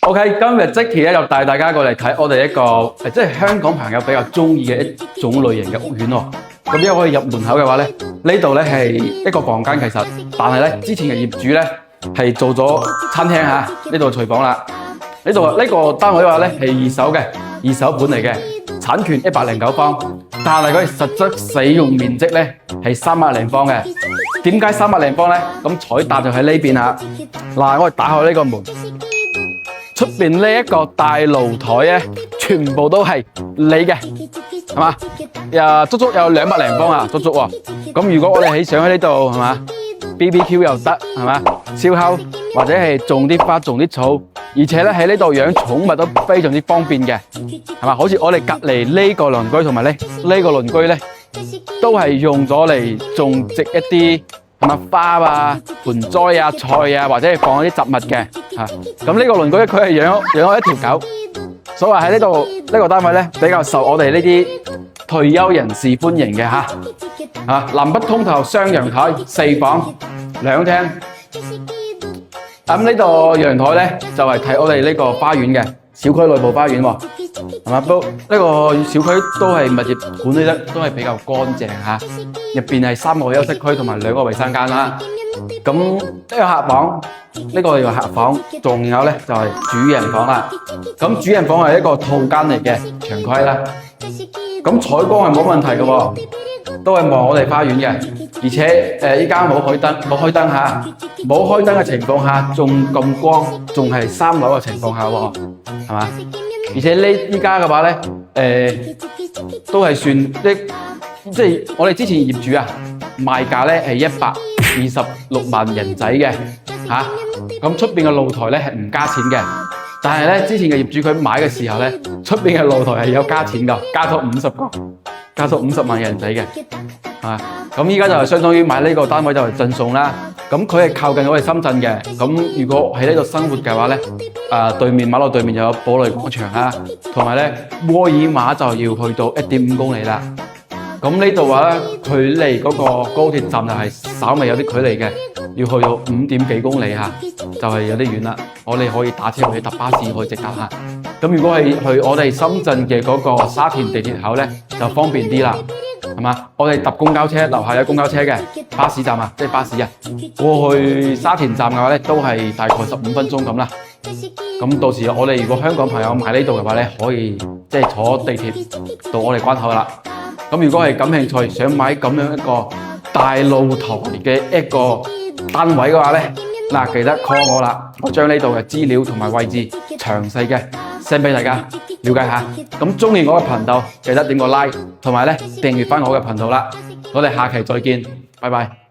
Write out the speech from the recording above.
OK， 今日積奇咧就帶大家過嚟睇我哋一個即係香港朋友比較中意嘅一種類型嘅屋苑喎。咁因為我哋入門口嘅話咧，呢度咧係一個房間其實，但係咧之前嘅業主咧係做咗餐廳嚇，呢度廚房啦。呢個單位嘅話咧係二手嘅，二手盤嚟嘅，產權109方，但係佢實質使用面積咧係300零方嘅。點解300零方咧？咁彩蛋就喺呢邊嚇。嗱，我哋打開呢個門。出邊呢一個大露台咧，全部都係你嘅，係嘛？足足有200零方啊，足足喎。咁如果我哋起上喺呢度，係嘛 ？BBQ 又得，係嘛？燒烤或者係種啲花、種啲草，而且咧喺呢度養寵物都非常之方便嘅，係嘛？好似我哋隔離呢個鄰居同埋呢個鄰居咧，都係用咗嚟種植一啲。係咪花啊、盆栽啊、菜啊，或者係放一啲雜物嘅嚇。咁呢個鄰居佢係養咗一條狗，所以喺呢度呢個單位咧比較受我哋呢啲退休人士歡迎嘅嚇。南北通透雙陽台，4房2廳。咁呢個陽台咧就係睇我哋呢個花園嘅小區內部花園喎。係嘛？不過呢個小區都係物業管理得都係比較乾淨嚇，入邊係3個休息區同埋2個衞生間啦。咁呢個客房，呢個係客房，仲有咧就係主人房啦。咁主人房係一個套間嚟嘅長規啦。咁採光係冇問題嘅喎，都係望我哋花園嘅。而且依家冇開燈嚇，冇開燈嘅情況下仲咁光，仲係3樓嘅情況下喎，係嘛？而且依家嘅話咧，都係算即係我哋之前業主啊賣價咧係126萬人仔嘅嚇，咁出邊嘅露台咧係唔加錢嘅，但係咧之前嘅業主佢買嘅時候咧，出邊嘅露台係有加錢㗎，加咗50萬人仔嘅，咁依家就係相當於買呢個單位就係贈送啦。咁佢係靠近我哋深圳嘅，咁如果喺呢度生活嘅話咧，對面馬路對面就有保利廣場啦，同埋咧沃爾瑪就要去到1.5公里啦。咁呢度話咧，距離嗰個高鐵站就係稍微有啲距離嘅，要去到5點幾公里嚇，就係有啲遠啦。我哋可以打車或者搭巴士可以直達嚇。咁如果係去我哋深圳嘅嗰個沙田地鐵口咧，就方便啲啦。係嘛？我哋搭公交車，樓下有公交車嘅巴士站啊，即係巴士啊，過去沙田站嘅話咧，都係大概15分鐘咁啦。咁到時我哋如果香港朋友買呢度嘅話咧，可以即係坐地鐵到我哋關口啦。咁如果係感興趣想買咁樣一個大露台嘅一個單位嘅話咧，嗱記得 call 我啦，我將呢度嘅資料同埋位置詳細嘅 send 俾大家了解下。咁中意我嘅頻道記得點個 like，同埋咧訂閱翻我嘅頻道啦。我哋下期再見，拜拜。